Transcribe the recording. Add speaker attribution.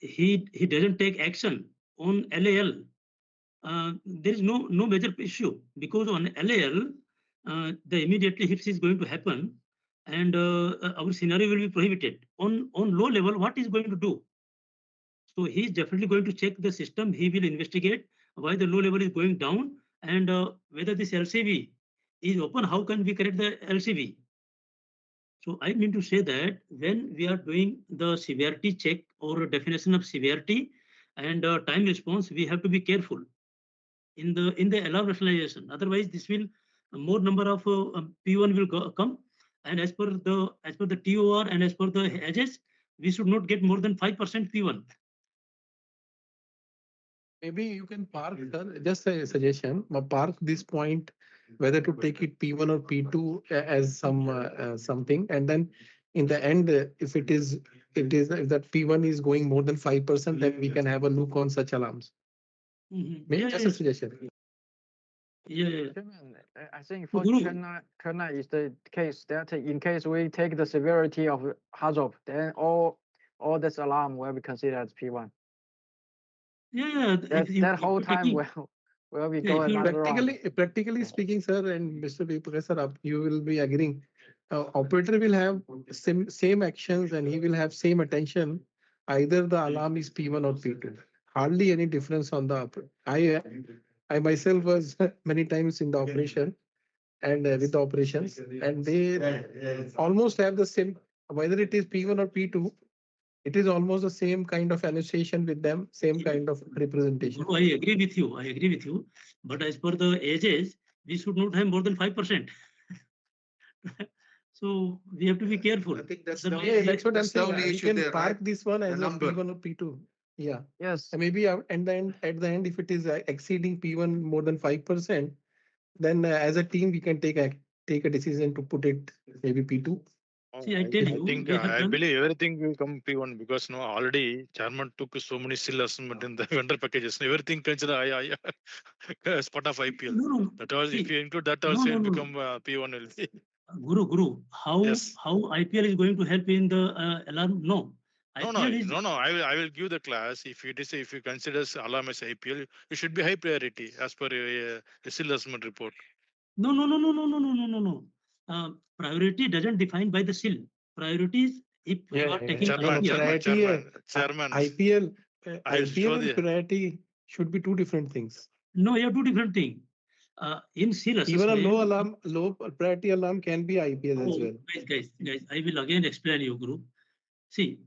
Speaker 1: he doesn't take action on LAL, there is no major issue, because on LAL, the immediately hits is going to happen, and our scenario will be prohibited. On low level, what is going to do? So he is definitely going to check the system. He will investigate why the low level is going down, and whether this LCV is open. How can we correct the LCV? So I mean to say that when we are doing the severity check or definition of severity and time response, we have to be careful in the alarm rationalization. Otherwise, this will more number of P1 will come, and as per the TOR and as per the edges, we should not get more than 5% P1.
Speaker 2: Maybe you can park, sir, just a suggestion, park this point, whether to take it P1 or P2 as something, and then in the end, if that P1 is going more than 5%, then we can have a look on such alarms. Maybe
Speaker 1: Yeah,
Speaker 2: just
Speaker 1: yeah,
Speaker 2: a suggestion.
Speaker 1: yeah.
Speaker 3: Chairman, I think
Speaker 1: So,
Speaker 3: for
Speaker 1: Guru,
Speaker 3: China is the case that in case we take the severity of hazard, then all this alarm will be considered as P1.
Speaker 1: yeah.
Speaker 3: That whole time will we go
Speaker 1: if you-
Speaker 3: another round.
Speaker 2: Practically speaking, sir, and Mr. Deepak, sir, you will be agreeing. Operator will have same actions and he will have same attention. Either the alarm is P1 or P2. Hardly any difference on the. I myself was many times in the operation and with the operations, and they almost have the same. Whether it is P1 or P2, it is almost the same kind of annotation with them, same kind of representation.
Speaker 1: Guru, I agree with you. I agree with you. But as per the ages, we should not have more than 5%. So we have to be careful.
Speaker 4: I think that's
Speaker 1: The
Speaker 4: the
Speaker 1: way-
Speaker 2: Yeah, that's what I'm
Speaker 4: That's the
Speaker 2: saying.
Speaker 4: only
Speaker 2: We
Speaker 4: issue
Speaker 2: can
Speaker 4: there,
Speaker 2: park
Speaker 4: right?
Speaker 2: this one as a
Speaker 4: number.
Speaker 2: P1 or P2. Yeah.
Speaker 3: Yes.
Speaker 2: And maybe at the end, if it is exceeding P1 more than 5%, then as a team we can take a decision to put it maybe P2.
Speaker 1: See, I tell you,
Speaker 5: think
Speaker 1: we have
Speaker 5: I
Speaker 1: done-
Speaker 5: believe everything will come P1 because now already chairman took so many still assessment in the vendor packages. Everything considered as part of IPL.
Speaker 1: No.
Speaker 5: That was if
Speaker 1: See,
Speaker 5: you include that
Speaker 1: no,
Speaker 5: also,
Speaker 1: no,
Speaker 5: it
Speaker 1: no.
Speaker 5: become P1 will be.
Speaker 1: Guru, how
Speaker 5: Yes.
Speaker 1: IPL is going to help in the alarm? No.
Speaker 5: No,
Speaker 1: IPL is
Speaker 5: I will give the class. If you consider alarm as IPL, it should be high priority as per the still assessment report.
Speaker 1: no. Priority doesn't define by the SIL. Priorities, if you are taking
Speaker 5: Chairman,
Speaker 1: IPL.
Speaker 5: chairman.
Speaker 2: IPL,
Speaker 5: I will show
Speaker 2: IPL and
Speaker 5: the.
Speaker 2: priority should be two different things.
Speaker 1: No, you have two different things. In SIL
Speaker 2: Even a
Speaker 1: assessment,
Speaker 2: low priority alarm can be IPL as well.
Speaker 1: guys, I will again explain you, Guru. See,